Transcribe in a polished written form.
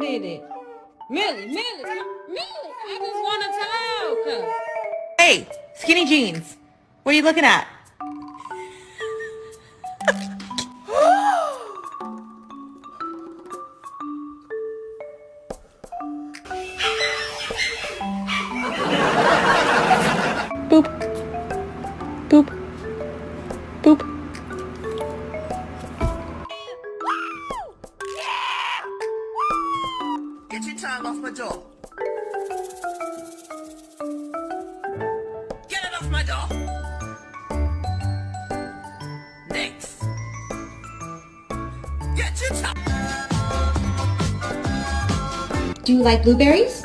did it. Millie, I just want to talk. Hey, skinny jeans. What are you looking at? Boop. Boop. Boop. Get your tongue off my door. Get it off my door. Next. Get your tongue. Do you like blueberries?